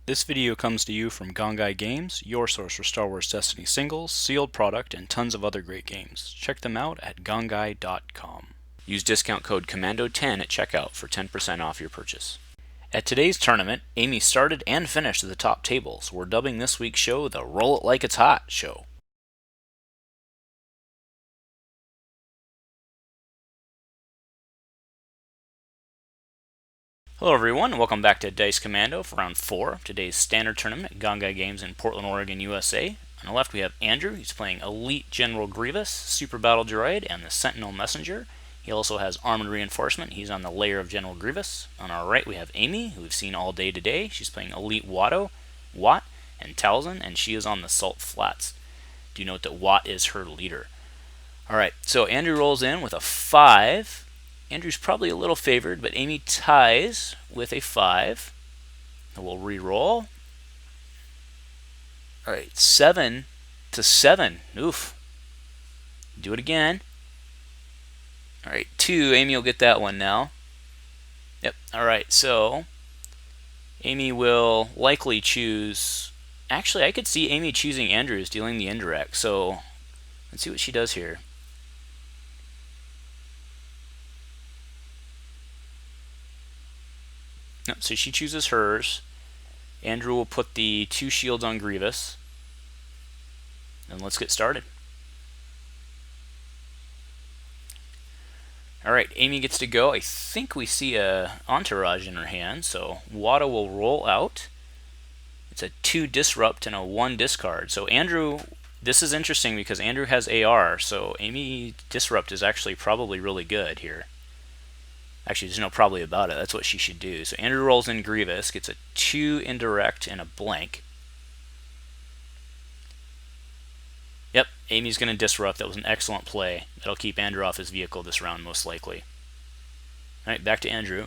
This video comes to you from Gongaii Games, your source for Star Wars Destiny singles, sealed product, and tons of other great games. Check them out at gongaii.com. Use discount code COMMANDO10 at checkout for 10% off your purchase. At today's tournament, Amy started and finished at the top tables. We're dubbing this week's show the Roll It Like It's Hot show. Hello everyone, and welcome back to Dice Commando for round 4 of today's standard tournament at Gongaii Games in Portland, Oregon, USA. On the left we have Andrew. He's playing Elite General Grievous, Super Battle Droid, and the Sentinel Messenger. He also has Armored Reinforcement. He's on the layer of General Grievous. On our right we have Amy, who we've seen all day today. She's playing Elite Watto, Watt, and Talzin, and she is on the Salt Flats. Do note that Watt is her leader. Alright, so Andrew rolls in with a 5. Andrew's probably a little favored, but Amy ties with a 5. And we'll re-roll. Alright, 7 to 7. Oof. Do it again. Alright, 2. Amy will get that one now. Yep. Alright, so Amy will likely choose... Actually, I could see Amy choosing Andrew's, dealing the indirect. So let's see what she does here. Nope, so she chooses hers. Andrew will put the 2 shields on Grievous. And let's get started. Alright, Amy gets to go. I think we see a entourage in her hand, so Watto will roll out. It's a 2 disrupt and a 1 discard. So Andrew, this is interesting because Andrew has AR, so Amy disrupt is actually probably really good here. Actually, there's no probably about it. That's what she should do. So Andrew rolls in Grievous, gets a 2 indirect and a blank. Yep, Amy's going to disrupt. That was an excellent play. That'll keep Andrew off his vehicle this round, most likely. Alright, back to Andrew.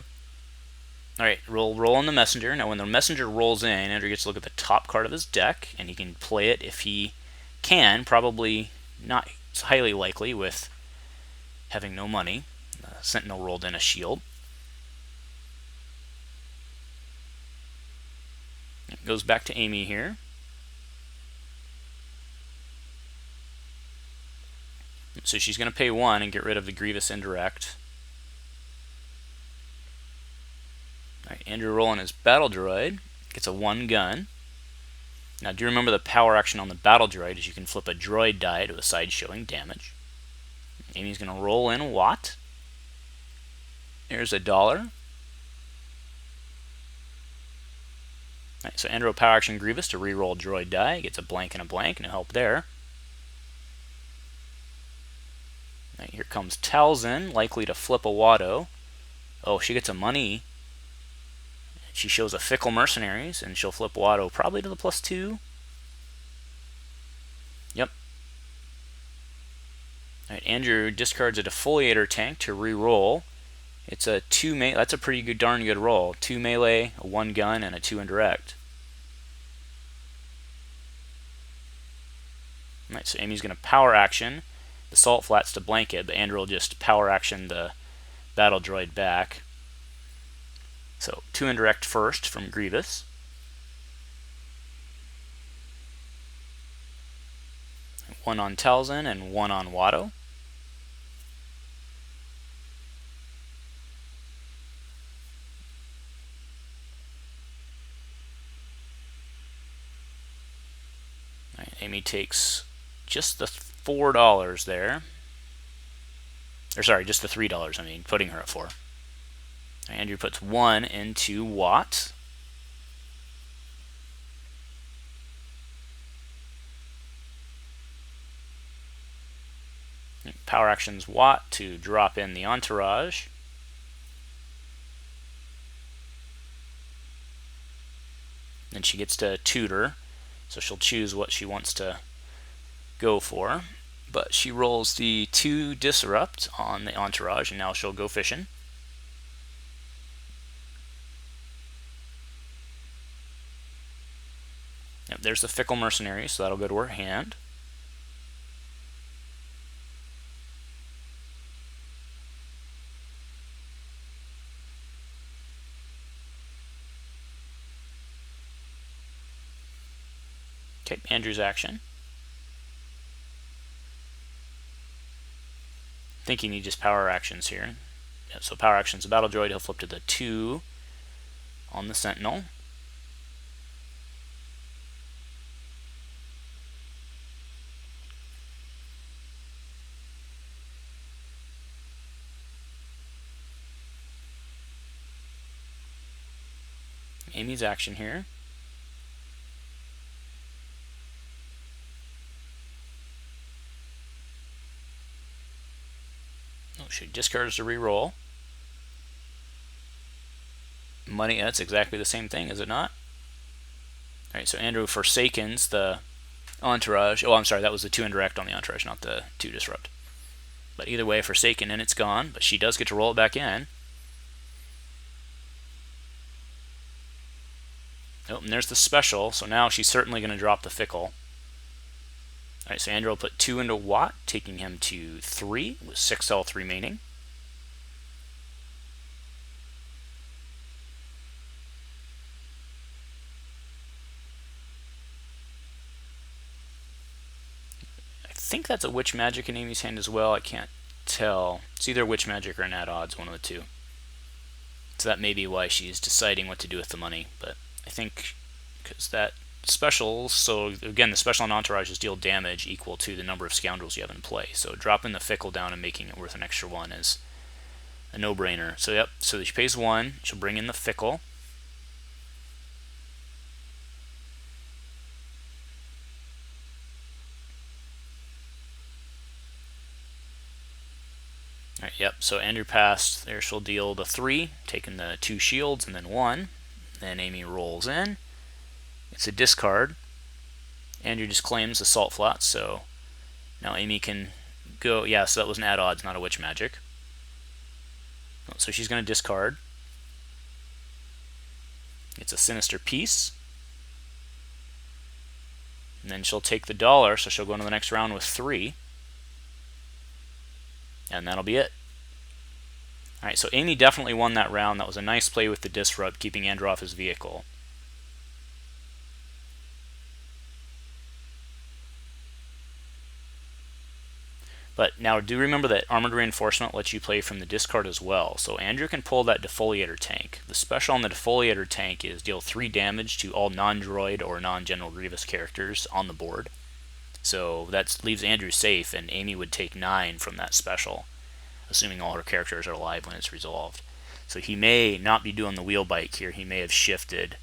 Alright, roll on the messenger. Now when the messenger rolls in, Andrew gets to look at the top card of his deck, and he can play it if he can. Probably not highly likely with having no money. Sentinel rolled in a shield. It goes back to Amy here. So she's going to pay 1 and get rid of the Grievous indirect. Alright, Andrew rolling his Battle Droid. Gets a 1 gun. Now do you remember the power action on the Battle Droid is you can flip a droid die to a side showing damage. Amy's going to roll in Watt. There's a $1. Alright, so Andrew power action Grievous to re-roll droid die. Gets a blank and a blank, no help there. Right, here comes Talzin, likely to flip a Watto. Oh, she gets a money. She shows a Fickle Mercenaries, and she'll flip Watto probably to the +2. Yep. Alright, Andrew discards a Defoliator tank to re-roll. It's a 2 melee. That's a pretty good, darn good roll. 2 melee, a 1 gun, and a 2 indirect. Alright, so Amy's going to power action the Salt Flats to blanket, but Andrew will just power action the Battle Droid back. So 2 indirect first from Grievous. One on Talzin and 1 on Watto. Right, Amy takes just the $4 there. Or sorry, just the $3, I mean, putting her at 4. Andrew puts 1 into Watt. Power actions Watt to drop in the entourage. Then she gets to tutor, so she'll choose what she wants to go for. But she rolls the 2 disrupt on the entourage, and now she'll go fishing. Yep, there's the Fickle Mercenary, so that'll go to her hand. Okay, Andrew's action. Thinking he just power actions here. Yeah, so power actions the battle droid, he'll flip to the 2 on the Sentinel. Amy's action here. Oh, she discards to reroll. Money, that's exactly the same thing, is it not? Alright, so Andrew forsakens the entourage. Oh, I'm sorry, that was the 2 indirect on the entourage, not the 2 disrupt. But either way, forsaken and it's gone, but she does get to roll it back in. Oh, and there's the special, so now she's certainly going to drop the fickle. Alright, so Andrew will put 2 into Watt, taking him to 3, with 6 health remaining. I think that's a Witch Magic in Amy's hand as well, I can't tell. It's either Witch Magic or an add odds, one of the two. So that may be why she's deciding what to do with the money, but I think because that special, so again, the special on entourages deal damage equal to the number of scoundrels you have in play. So dropping the fickle down and making it worth an extra 1 is a no-brainer. So yep, so she pays 1, she'll bring in the fickle. Alright, yep, so Andrew passed, there she'll deal the 3, taking the 2 shields and then 1. Then Amy rolls in. It's a discard. Andrew just claims assault flats, so now Amy can go. Yeah, so that was an add odds, not a Witch Magic. So she's going to discard. It's a sinister piece. And then she'll take the dollar, so she'll go into the next round with 3. And that'll be it. Alright, so Amy definitely won that round. That was a nice play with the disrupt, keeping Andrew off his vehicle. But now do remember that Armored Reinforcement lets you play from the discard as well. So Andrew can pull that Defoliator tank. The special on the Defoliator tank is deal 3 damage to all non-Droid or non-General Grievous characters on the board. So that leaves Andrew safe, and Amy would take 9 from that special, assuming all her characters are alive when it's resolved. So he may not be doing the wheel bike here. He may have shifted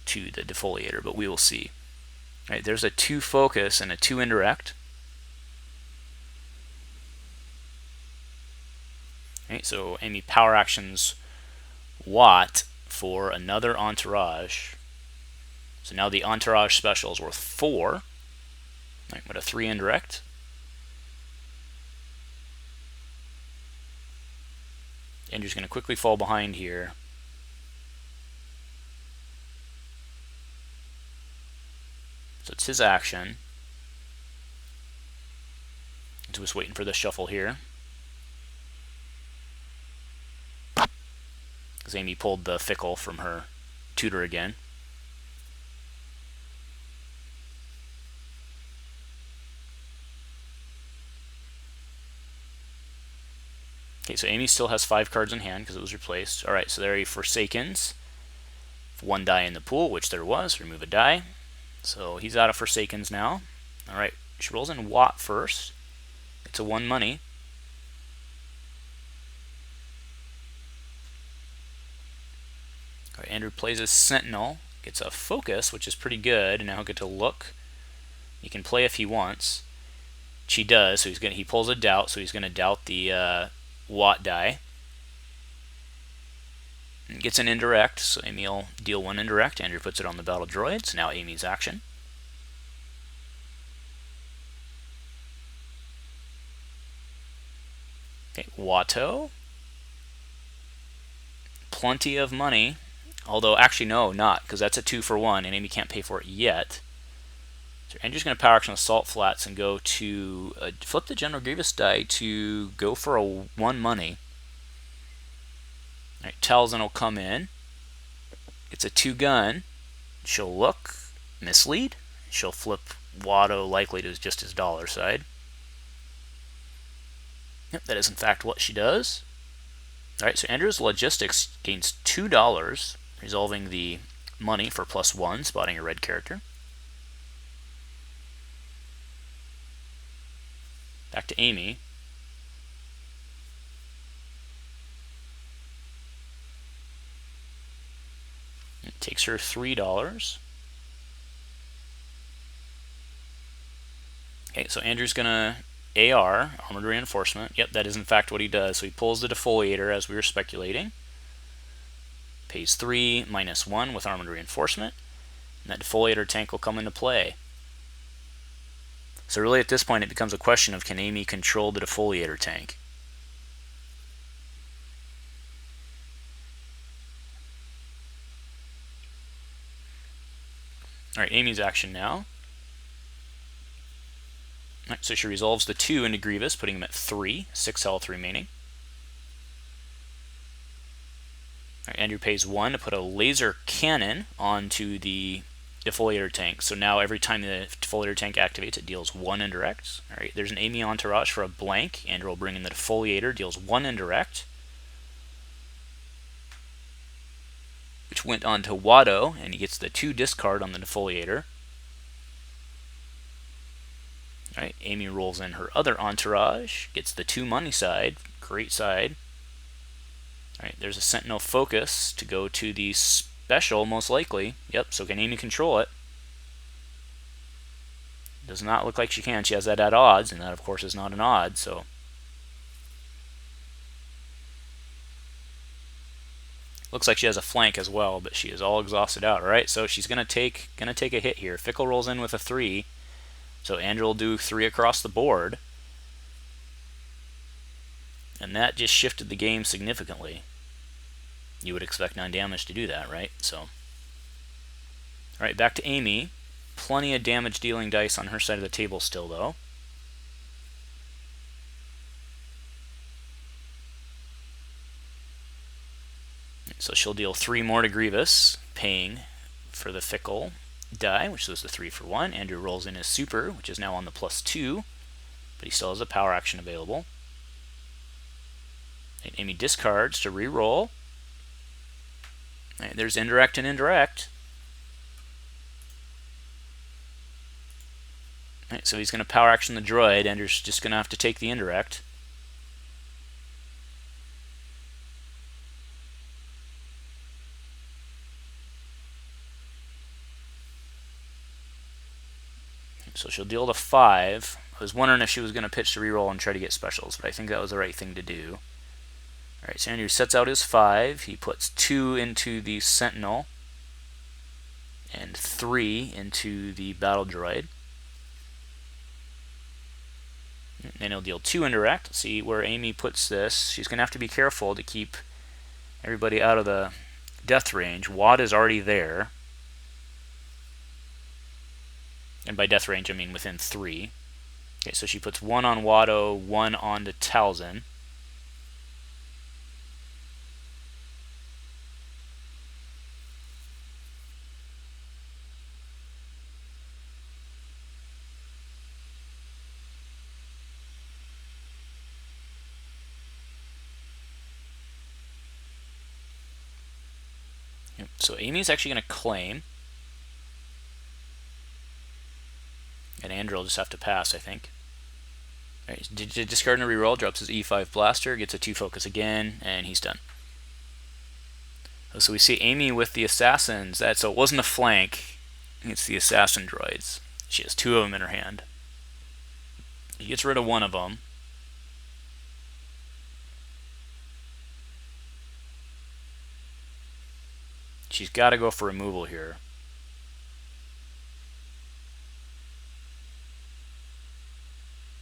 to the Defoliator, but we will see. All right, there's a 2 focus and a 2 indirect. Right, so Amy power actions Watt for another entourage. So now the entourage special is worth 4. Right, with a 3 indirect. Andrew's going to quickly fall behind here. So it's his action. So just waiting for the shuffle here. Because Amy pulled the fickle from her tutor again. Okay, so Amy still has 5 cards in hand because it was replaced. Alright, so there he forsakens. 1 die in the pool, which there was. Remove a die. So he's out of forsakens now. Alright, she rolls in Watt first. It's a 1 money. Alright, Andrew plays a Sentinel. Gets a focus, which is pretty good, and now he'll get to look. He can play if he wants. She does, so he pulls a doubt, so he's going to doubt the Watt die. And gets an indirect, so Amy will deal 1 indirect. Andrew puts it on the battle droid, so now Amy's action. Okay, Watto. Plenty of money. Although, actually, no, not, because that's a 2 for 1, and Amy can't pay for it yet. So Andrew's going to power action Assault Flats and go to flip the General Grievous die to go for a 1 money. Alright, Talzin will come in. It's a 2 gun. She'll look, mislead. she'll flip Watto likely to just his dollar side. Yep, that is in fact what she does. Alright, so Andrew's Logistics gains $2, resolving the money for +1, spotting a red character. Back to Amy. It takes her $3. Okay, so Andrew's gonna AR, Armored Reinforcement. Yep, that is in fact what he does. So he pulls the Defoliator as we were speculating. Pays 3, -1 with Armored Reinforcement. And that Defoliator tank will come into play. So really at this point it becomes a question of, can Amy control the Defoliator tank? Alright, Amy's action now. Right, so she resolves the 2 into Grievous, putting him at 3, 6 health remaining. Right, Andrew pays 1 to put a laser cannon onto the Defoliator tank. So now every time the Defoliator tank activates, it deals 1 indirect. Alright, there's an Amy entourage for a blank. Andrew will bring in the Defoliator, deals 1 indirect, which went on to Watto, and he gets the 2 discard on the Defoliator. Alright, Amy rolls in her other entourage, gets the 2 money side, great side. Alright, there's a Sentinel focus to go to the special, most likely. Yep, so can Amy control it? Does not look like she can. She has that at odds, and that of course is not an odd, so. Looks like she has a flank as well, but she is all exhausted out. Alright, so she's gonna take a hit here. Fickle rolls in with a 3. So Andrew will do 3 across the board. And that just shifted the game significantly. You would expect 9 damage to do that, right? So, alright, back to Amy. Plenty of damage dealing dice on her side of the table still, though. So she'll deal 3 more to Grievous, paying for the Fickle die, which was the 3 for 1. Andrew rolls in his super, which is now on the +2, but he still has a power action available. And Amy discards to re-roll. Right, there's indirect and indirect. Right, so he's going to power action the droid. Andrew's just going to have to take the indirect. So she'll deal the 5. I was wondering if she was going to pitch to reroll and try to get specials, but I think that was the right thing to do. Alright, so Andrew sets out his 5. He puts 2 into the Sentinel and 3 into the Battle Droid. Then he'll deal 2 indirect. Let's see where Amy puts this. She's going to have to be careful to keep everybody out of the death range. Watt is already there. And by death range, I mean within 3. Okay, so she puts 1 on Watto, 1 on the Talzin. Yep, so Amy's actually going to claim. And Andrew will just have to pass, I think. Right, discard and reroll, drops his E5 blaster, gets a 2 focus again, and he's done. So we see Amy with the assassins. So it wasn't a flank, it's the assassin droids. She has 2 of them in her hand. He gets rid of 1 of them. She's got to go for removal here.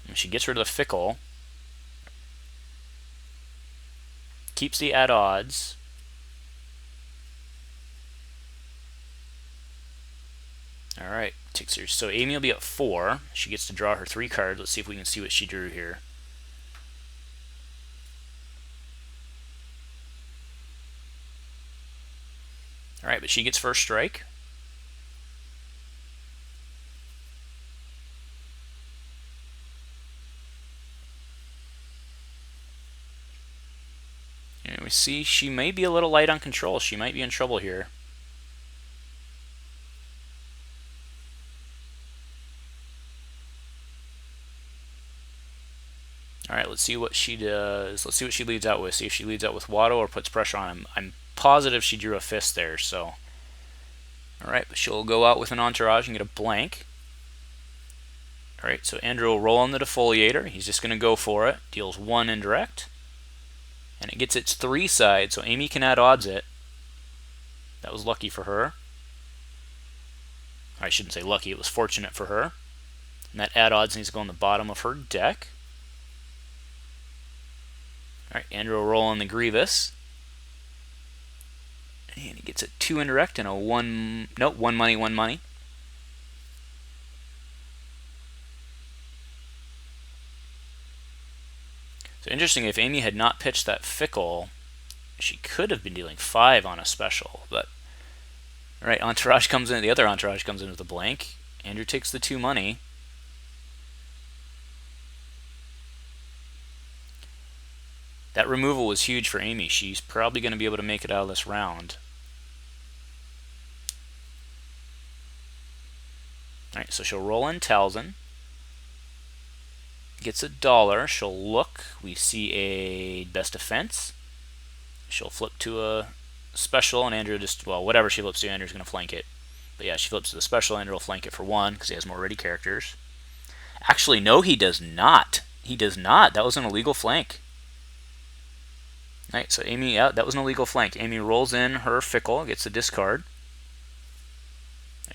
And she gets rid of the Fickle. Keeps the at odds. Alright, takes her. So Amy will be at 4. She gets to draw her 3 cards. Let's see if we can see what she drew here. Alright, but she gets first strike. see she may be a little light on control. She might be in trouble here. Alright, let's see what she does. Let's see what she leads out with. See if she leads out with Watto or puts pressure on him. I'm positive she drew a fist there, so. Alright, but she'll go out with an entourage and get a blank. Alright, so Andrew will roll on the Defoliator. He's just going to go for it. Deals 1 indirect. And it gets its 3 side, so Amy can add odds it. That was lucky for her. I shouldn't say lucky, it was fortunate for her. And that add odds needs to go on the bottom of her deck. Alright, Andrew will roll on the eGrievous. And he gets a 2 indirect and a 1, nope, 1 money, 1 money. So interesting, if Amy had not pitched that fickle, she could have been dealing 5 on a special, but alright, entourage comes in, the other entourage comes in with a blank. Andrew takes the 2 money. That removal was huge for Amy. She's probably going to be able to make it out of this round. Alright, so she'll roll in Talzin. Gets $1. She'll look. We see a best defense. She'll flip to a special, and Andrew just, well, whatever she flips to, Andrew's going to flank it. But yeah, she flips to the special. Andrew will flank it for 1 because he has more ready characters. Actually, no, he does not. He does not. That was an illegal flank. Alright, so Amy, yeah, that was an illegal flank. Amy rolls in her fickle, gets a discard.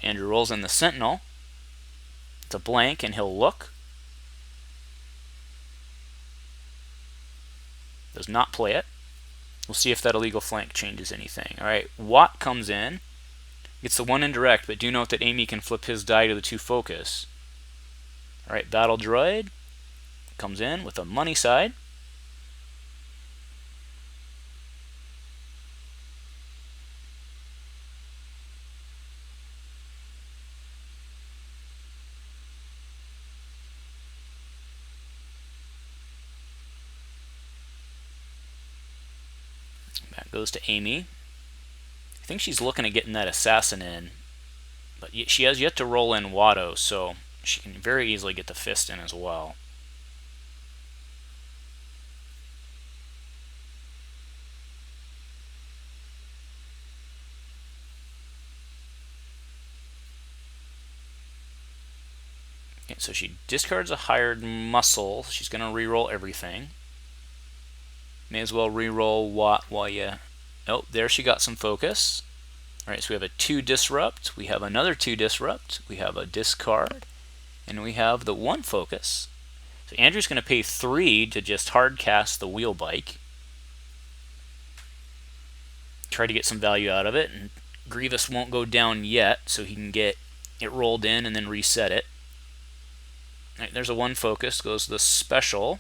Andrew rolls in the Sentinel. It's a blank, and he'll look. Does not play it. We'll see if that illegal flank changes anything. Alright, Watt comes in. Gets the 1 indirect, but do note that Amy can flip his die to the 2 focus. Alright, Battle Droid comes in with a money side. That goes to Amy. I think she's looking at getting that assassin in, but she has yet to roll in Watto, so she can very easily get the fist in as well. Okay, so she discards a hired muscle. She's going to re-roll everything. May as well re-roll Watt while you... Oh, there she got some focus. Alright, so we have a 2 disrupt, we have another 2 disrupt, we have a discard, and we have the 1 focus. So Andrew's going to pay 3 to just hard cast the wheel bike. Try to get some value out of it, and Grievous won't go down yet, so he can get it rolled in and then reset it. Alright, there's a 1 focus, goes to the special.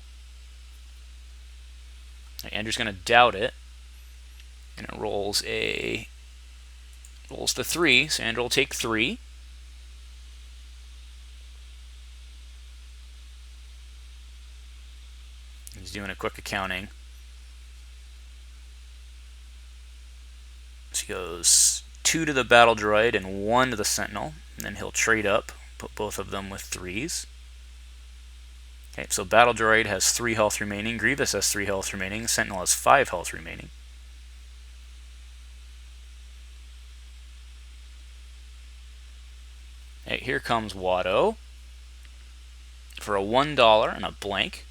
Andrew's going to doubt it, and it rolls the 3, so Andrew will take 3. He's doing a quick accounting. So he goes 2 to the Battle Droid and 1 to the Sentinel, and then he'll trade up, put both of them with 3s. Okay, so Battle Droid has 3 health remaining, Grievous has 3 health remaining, Sentinel has 5 health remaining. Okay, here comes Watto for a $1 and a blank.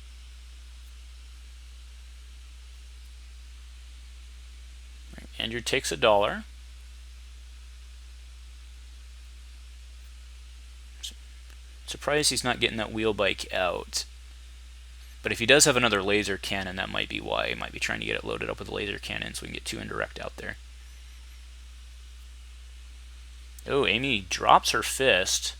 Right, Andrew takes $1. Surprised he's not getting that wheel bike out. But if he does have another laser cannon, that might be why. He might be trying to get it loaded up with a laser cannon so we can get 2 indirect out there. Oh, Amy drops her fist.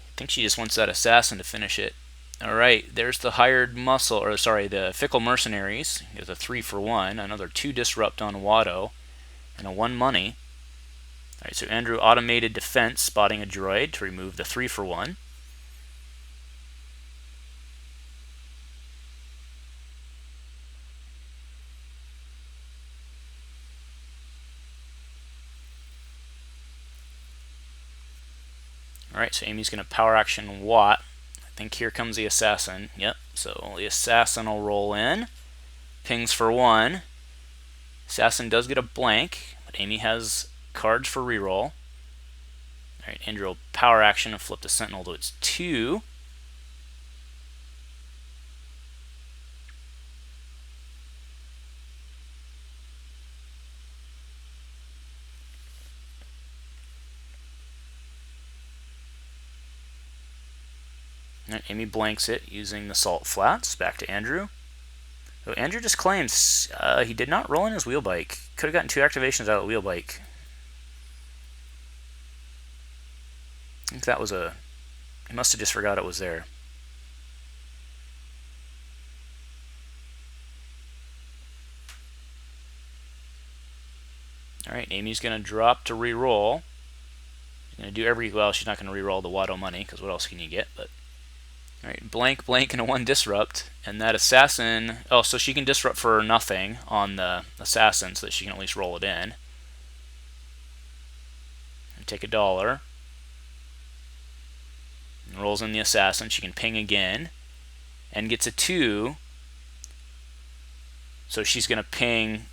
I think she just wants that assassin to finish it. Alright, there's the hired muscle, or sorry, the fickle mercenaries. There's a 3 for 1, another 2 disrupt on Watto, and a 1 money. Alright, so Andrew automated defense, spotting a droid to remove the 3 for 1. Alright, so Amy's going to power action Watt. I think here comes the assassin. Yep, so the assassin will roll in. Pings for 1. Assassin does get a blank, but Amy has cards for reroll. Alright, Andrew will power action and flip the Sentinel to its 2. Right, Amy blanks it using the salt flats. Back to Andrew. So Andrew just claims he did not roll in his wheel bike. Could have gotten 2 activations out of the wheel bike. I think that was a... He must have just forgot it was there. Alright, Amy's going to drop to re-roll. She's going to do every... Well, she's not going to re-roll the Watto money, because what else can you get? But alright, blank, blank, and a 1 disrupt. And that assassin... Oh, so she can disrupt for nothing on the assassin, so that she can at least roll it in. And take $1. And rolls in the assassin. She can ping again. And gets a 2. So she's going to ping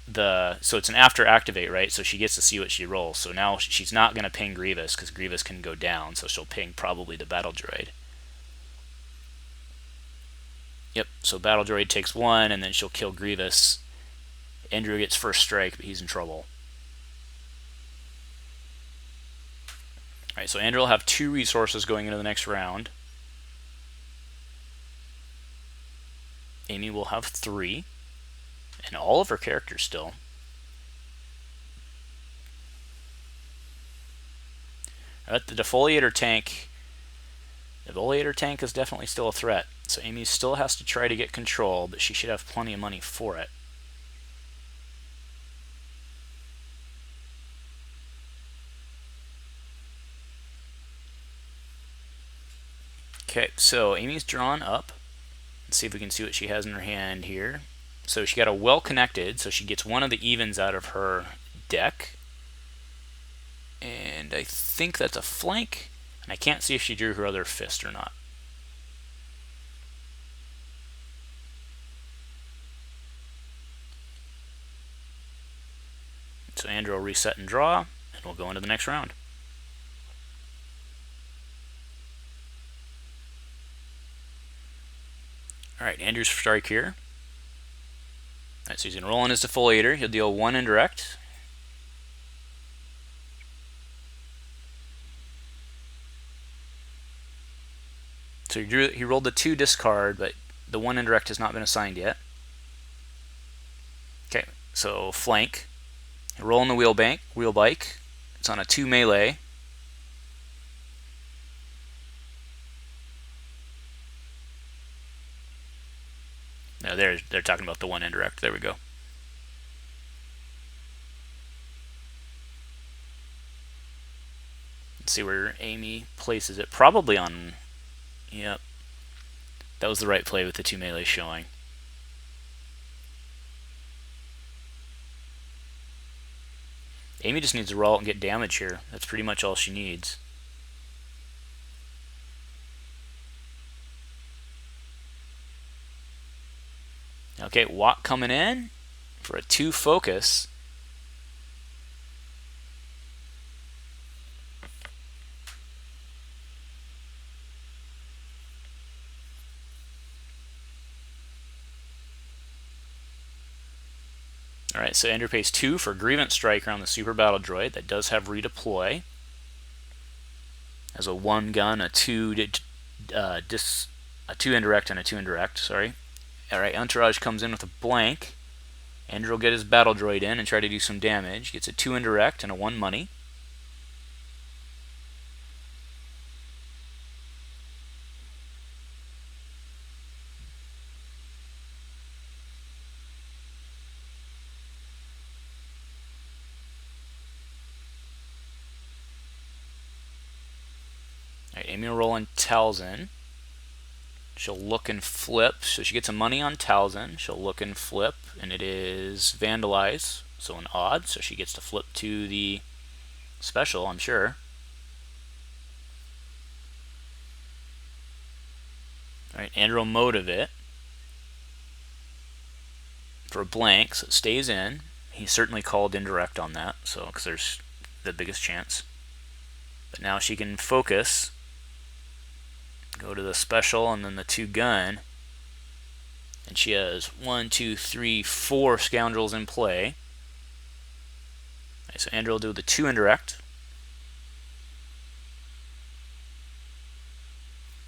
the... So it's an after activate, right? So she gets to see what she rolls. So now she's not going to ping eGrievous, because eGrievous can go down. So she'll ping probably the battle droid. Yep, so battle droid takes 1, and then she'll kill eGrievous. Andrew gets first strike, but he's in trouble. Alright, so Andrew will have 2 resources going into the next round. Amy will have 3. And all of her characters still. Alright, the Defoliator tank. The Defoliator tank is definitely still a threat. So Amy still has to try to get control, but she should have plenty of money for it. Okay, so Amy's drawn up. Let's see if we can see what she has in her hand here. So she got a well connected, so she gets one of the evens out of her deck. And I think that's a flank. And I can't see if she drew her other fist or not. So Andrew will reset and draw, and we'll go into the next round. Alright, Andrew's strike here. Alright, so he's going to roll in his Defoliator. He'll deal 1 indirect. So he rolled the 2 discard, but the 1 indirect has not been assigned yet. Okay, so flank. Roll in the wheel bike. It's on a 2 melee. No, they're talking about the 1 indirect. There we go. Let's see where Amy places it. Probably on... Yep. That was the right play with the 2 melee showing. Amy just needs to roll out and get damage here. That's pretty much all she needs. Okay, Watt coming in for a 2 focus. Alright, so Andrew pays 2 for Grievance Striker on the Super Battle Droid. That does have redeploy. As a 1 gun, a 2 indirect, and a 2 indirect, sorry. Alright, Entourage comes in with a blank. Andrew will get his Battle Droid in and try to do some damage. Gets a 2 indirect and a 1 money. Alright, Amy will roll in Talzin. She'll look and flip, so she gets a money on Talzin. She'll look and flip, and it is Vandalize, so an odd, so she gets to flip to the special, I'm sure. Alright, Andrew motive it for a blank, so it stays in. He certainly called indirect on that, so because there's the biggest chance. But now she can focus, go to the special and then the 2 gun, and she has 1, 2, 3, 4 scoundrels in play. Okay, so Andrew will do the 2 indirect.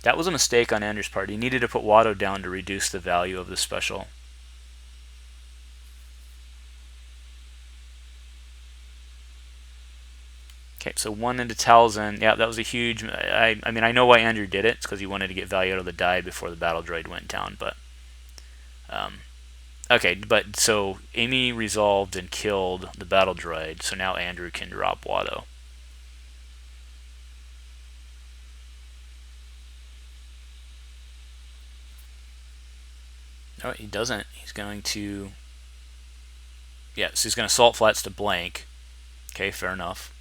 That was a mistake on Andrew's part. He needed to put eWatto down to reduce the value of the special. Okay, so 1 into Talzin. Yeah, that was a huge... I mean, I know why Andrew did it. It's because he wanted to get value out of the die before the battle droid went down, but... okay, but so Amy resolved and killed the battle droid, so now Andrew can drop eWatto. No, he doesn't. He's going to... yeah, so he's going to salt flats to blank. Okay, fair enough.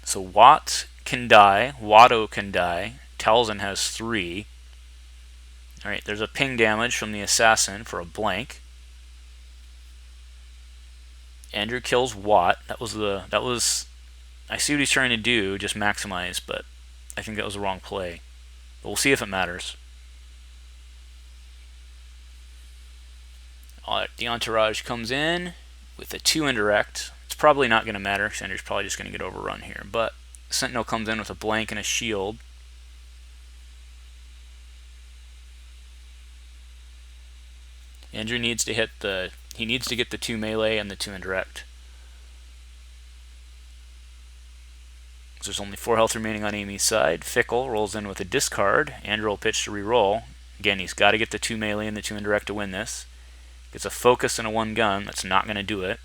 So Watt can die, eWatto can die, Talzin has 3. Alright, there's a ping damage from the assassin for a blank. Andrew kills Watt. That was I see what he's trying to do, just maximize, but I think that was the wrong play. But we'll see if it matters. Alright, the entourage comes in with a 2 indirect. It's probably not going to matter, because Andrew's probably just going to get overrun here. But Sentinel comes in with a blank and a shield. Andrew needs to hit the... he needs to get the 2 melee and the 2 indirect. So there's only 4 health remaining on Amy's side. Fickle rolls in with a discard. Andrew will pitch to reroll. Again, he's got to get the 2 melee and the 2 indirect to win this. Gets a focus and a 1 gun. That's not going to do it.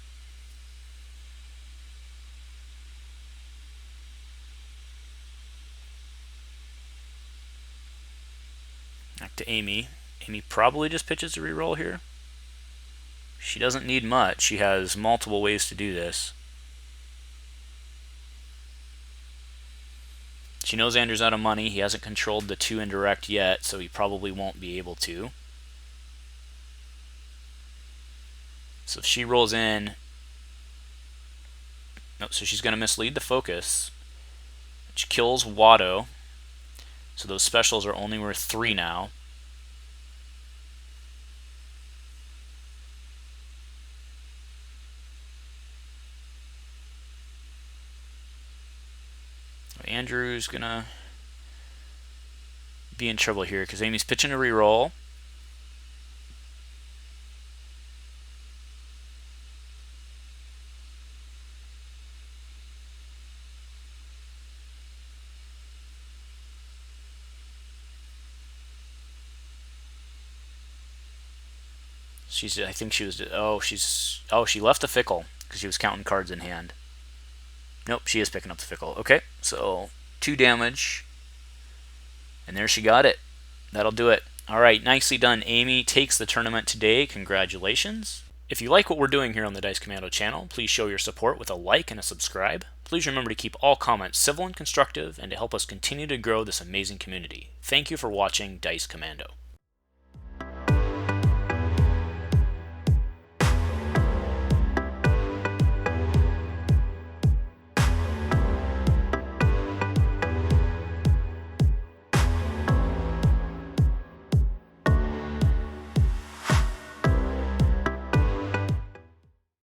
Back to Amy. Amy probably just pitches a reroll here. She doesn't need much. She has multiple ways to do this. She knows Andrew's out of money. He hasn't controlled the 2 indirect yet, so he probably won't be able to. So if she rolls in... no, so she's going to mislead the focus, which kills eWatto. So those specials are only worth 3 now. Andrew's gonna be in trouble here because Amy's pitching a reroll. I think she was, she left the fickle because she was counting cards in hand. Nope, she is picking up the fickle. Okay, so 2 damage. And there she got it. That'll do it. Alright, nicely done. Amy takes the tournament today. Congratulations. If you like what we're doing here on the Dice Commando channel, please show your support with a like and a subscribe. Please remember to keep all comments civil and constructive and to help us continue to grow this amazing community. Thank you for watching Dice Commando.